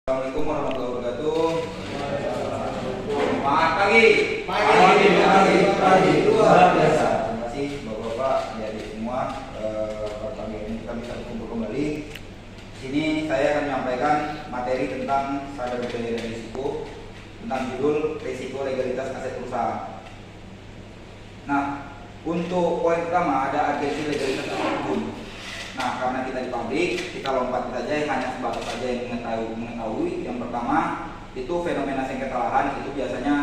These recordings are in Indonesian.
Assalamualaikum warahmatullahi wabarakatuh. Selamat pagi. Pagi. Luar biasa. Terima kasih Bapak-bapak, adik-adik semua. Pada pagi ini kita bisa berkumpul kembali. Di sini saya akan menyampaikan materi tentang sadar budaya dan risiko, tentang judul risiko legalitas aset perusahaan. Nah, untuk poin pertama ada agensi legalitas aset hukum. Nah, karena kita di pabrik, kita lompat saja hanya sebatas saja yang mengetahui. Yang pertama itu fenomena sengketa lahan itu biasanya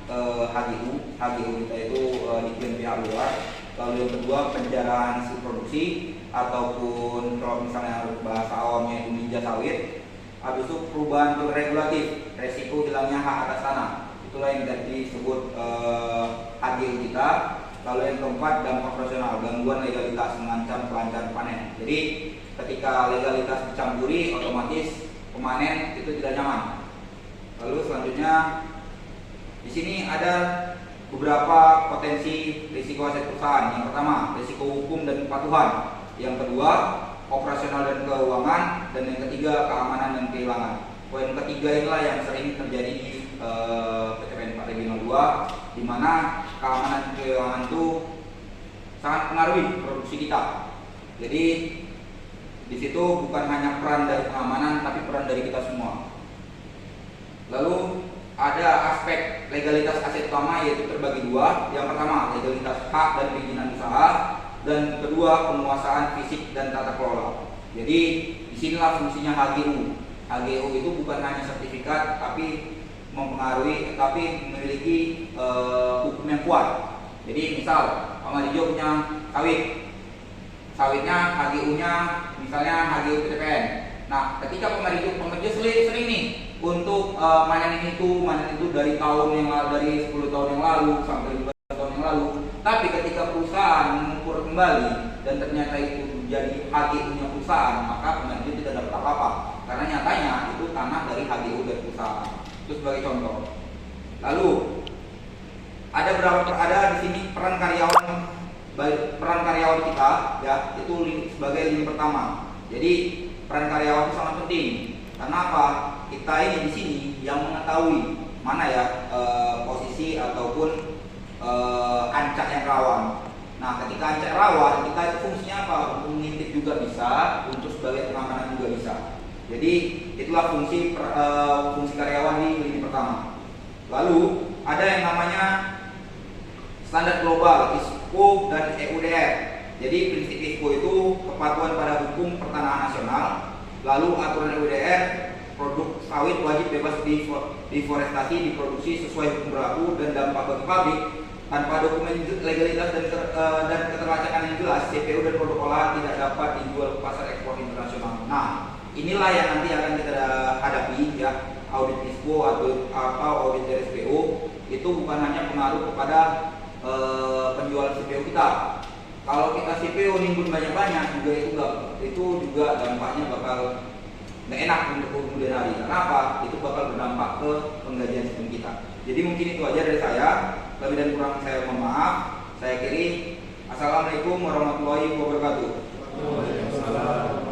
HGU kita itu diklaim pihak luar. Lalu yang kedua penjarahan hasil produksi ataupun kalau misalnya bahasa awamnya itu ninja sawit. Habis itu perubahan regulatif, resiko hilangnya hak atas tanah. Itulah yang disebut HGU kita. Lalu yang keempat dampak operasional, gangguan legalitas mengancam kelancaran panen. Jadi ketika legalitas dicampuri, otomatis pemanen itu tidak nyaman. Lalu selanjutnya di sini ada beberapa potensi risiko aset perusahaan. Yang pertama risiko hukum dan kepatuhan. Yang kedua operasional dan keuangan. Dan yang ketiga keamanan dan kehilangan. Poin ketiga inilah yang sering terjadi di PTPN 4 2, di mana keamanan dan keuangan itu sangat mengaruhi produksi kita. Jadi di situ bukan hanya peran dari pengamanan, tapi peran dari kita semua. Lalu ada aspek legalitas aset utama yaitu terbagi dua. Yang pertama legalitas hak dan perizinan usaha, dan kedua penguasaan fisik dan tata kelola. Jadi disinilah fungsinya HGU. HGU itu bukan hanya sertifikat, tapi mempengaruhi, tapi memiliki hukum yang kuat. Jadi misal Pak Marijo punya sawitnya HGU-nya misalnya HGU PTPN. Nah, ketika Pak Marijo sering nih untuk manen itu dari tahun yang lalu, dari 10 tahun yang lalu sampai 15 tahun yang lalu. Tapi ketika perusahaan mengukur kembali dan ternyata itu menjadi HGU-nya perusahaan, maka Pak Marijo tidak dapat apa-apa. Karena nyatanya itu tanah dari HGU dari perusahaan. Itu sebagai contoh. Lalu ada di sini peran karyawan kita ya, itu sebagai lini pertama. Jadi peran karyawan itu sangat penting. Karena apa? Kita ini di sini yang mengetahui mana ya posisi ataupun ancak yang rawan. Nah, ketika ancak rawan, kita itu fungsinya apa? Untuk mengintip juga bisa, untuk sebagai pengamanan juga bisa. Jadi itulah fungsi karyawan di lini pertama. Lalu ada yang namanya standar global ISPO dan EUDR. Jadi prinsip ISPO itu kepatuhan pada hukum pertanahan nasional. Lalu aturan EUDR produk sawit wajib bebas deforestasi diproduksi sesuai hukum berlaku dan dampak bagi pabrik tanpa dokumen legalitas dan keterlacakan yang jelas. CPU dan produk olahan tidak dapat dijual ke pasar ekspor internasional. Nah, inilah yang nanti akan kita hadapi ya, audit ISPO atau audit RSPO itu bukan hanya pengaruh kepada penjualan CPU kita. Kalau kita CPU nimbun banyak-banyak itu juga dampaknya bakal nggak enak untuk kemudian hari. Karena apa? Itu bakal berdampak ke penggajian sistem kita. Jadi mungkin itu aja dari saya. Lebih dan kurang saya mohon maaf. Saya akhiri. Assalamualaikum warahmatullahi wabarakatuh. Waalaikumsalam.